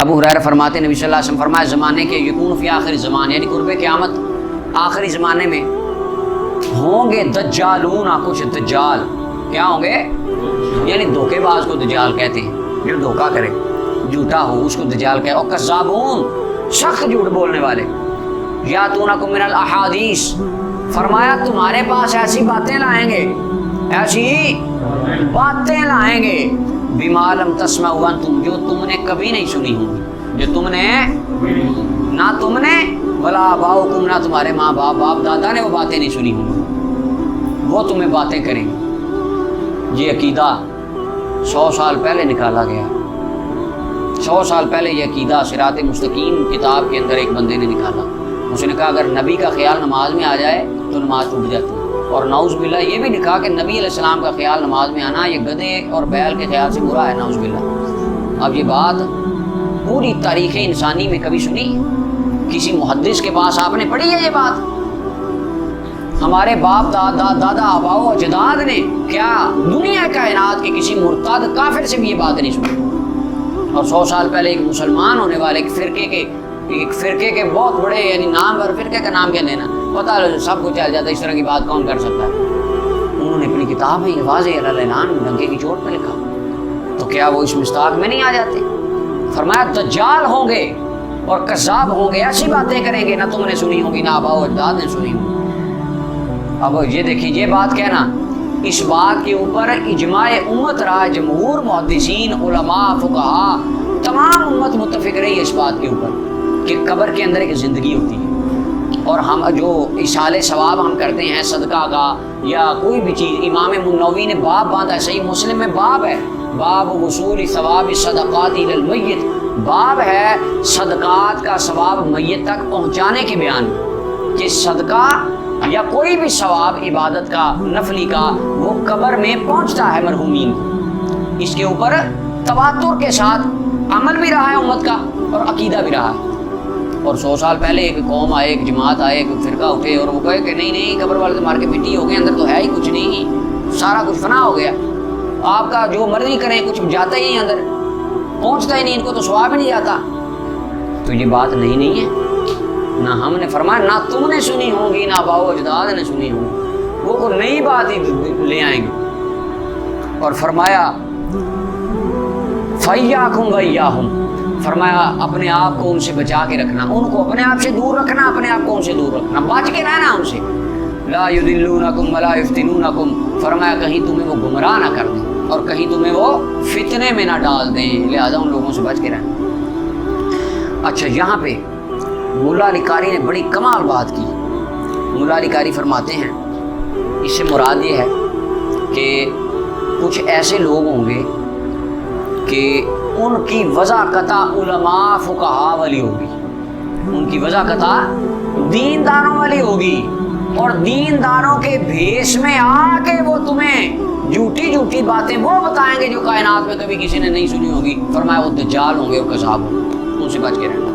ابو ہریرہ فرماتے ہیں نبی صلی اللہ علیہ وسلم فرمایا زمانے کے یکون فی آخر زمان یعنی قرب قیامت آخری زمانے میں ہوں گے دجالون، کچھ دجال کیا ہوں گے یعنی دھوکے باز کو دجال کہتے ہیں، جو دھوکا کرے جھوٹا ہو اس کو دجال کہے، اور کذابون سخت جھوٹ بولنے والے، یاتونکم من الاحادیث فرمایا تمہارے پاس ایسی باتیں لائیں گے، ایسی باتیں لائیں گے بما لم تسمعوا انتم جو تم نے کبھی نہیں سنی ہوں گی، جو تم نے نہ تم نے ولا آباؤکم نہ تمہارے ماں باپ باپ دادا نے وہ باتیں نہیں سنی ہوں گی، وہ تمہیں باتیں کریں گے۔ یہ عقیدہ 100 سال پہلے نکالا گیا، 100 سال پہلے یہ عقیدہ صراط مستقیم کتاب کے اندر ایک بندے نے نکالا، اس نے کہا اگر نبی کا خیال نماز میں آ جائے تو نماز ٹوٹ جاتی ہے، اور نعوذ باللہ یہ بھی لکھا کہ نبی علیہ السلام کا خیال نماز میں آنا یہ گدھے اور بیل کے خیال سے برا ہے، نعوذ باللہ۔ اب یہ بات پوری تاریخ انسانی میں کبھی سنی؟ کسی محدث کے پاس آپ نے پڑھی ہے یہ بات؟ ہمارے باپ دادا آباؤ و اجداد نے کیا دنیا کائنات کے کسی مرتد کافر سے بھی یہ بات نہیں سنی؟ اور 100 سال پہلے ایک مسلمان ہونے والے ایک فرقے کے بہت بڑے یعنی نام پر، فرقے کا نام کیا لینا، پتہ سب کو چل جاتا ہے، اس طرح کی بات کون کر سکتا ہے؟ انہوں نے اپنی کتاب میں واضح اعلان ڈنکے کی چوٹ پہ لکھا، تو کیا وہ اس مستاق میں نہیں آ جاتے؟ فرمایا دجال ہوں گے اور کذاب ہوں گے، ایسی باتیں کریں گے نہ تم نے سنی ہوگی نہ آباؤ اجداد نے سنی ہوگی۔ اب یہ دیکھیں یہ بات کہنا، اس بات کے اوپر اجماع امت رہا، جمہور محدثین علماء فقہا تمام امت متفق رہی ہے اس بات کے اوپر کہ قبر کے اندر ایک زندگی ہوتی ہے، اور ہم جو ایصال ثواب ہم کرتے ہیں صدقہ کا یا کوئی بھی چیز، امام منوی نے باب باندھا ہے، صحیح مسلم میں باب ہے، باب وصول ثواب الصدقات الی المیت، باب ہے صدقات کا ثواب میت تک پہنچانے کے بیان، کہ صدقہ یا کوئی بھی ثواب عبادت کا نفلی کا وہ قبر میں پہنچتا ہے مرحومین کو۔ اس کے اوپر تواتر کے ساتھ عمل بھی رہا ہے امت کا اور عقیدہ بھی رہا ہے۔ اور 100 سال پہلے ایک قوم آئے، ایک جماعت آئے، ایک فرقہ اٹھے اور وہ کہے کہ نہیں قبر والے تو مار کے مٹی ہو گئے، اندر تو ہے ہی کچھ نہیں، سارا کچھ فنا ہو گیا، آپ کا جو مرضی کریں کچھ جاتا ہی نہیں، اندر پہنچتا ہی نہیں، ان کو تو ثواب ہی نہیں جاتا۔ تو یہ بات نہیں ہے، نہ ہم نے فرمایا نہ تم نے سنی ہوں گی نہ باؤ اجداد نے سنی ہوں گی، وہ کوئی نئی بات ہی لے آئیں گے۔ اور فرمایا فَإِيَّاكُمْ وَإِيَّاهُمْ، فرمایا اپنے آپ کو ان سے بچا کے رکھنا، ان کو اپنے آپ سے دور رکھنا، اپنے آپ کو ان سے دور رکھنا، بچ کے رہنا ان سے۔ لا يُضِلُّونَكُمْ وَلَا يُفْتِنُونَكُمْ، فرمایا کہیں تمہیں وہ گمراہ نہ کر دیں اور کہیں تمہیں وہ فتنے میں نہ ڈال دیں، لہذا ان لوگوں سے بچ کے رہنا۔ اچھا یہاں پہ مولا علی قاری نے بڑی کمال بات کی۔ مولا علی قاری فرماتے ہیں اس سے مراد یہ ہے کہ کچھ ایسے لوگ ہوں گے کہ ان کی وضاحت علماء فقہا والی ہوگی، ان کی وضاحت دینداروں والی ہوگی، اور دینداروں کے بھیس میں آ کے وہ تمہیں جھوٹی جھوٹی باتیں وہ بتائیں گے جو کائنات میں کبھی کسی نے نہیں سنی ہوگی۔ فرمایا وہ دجال ہوں گے اور کذاب ہوں گے، ان سے بچ کے رہنا۔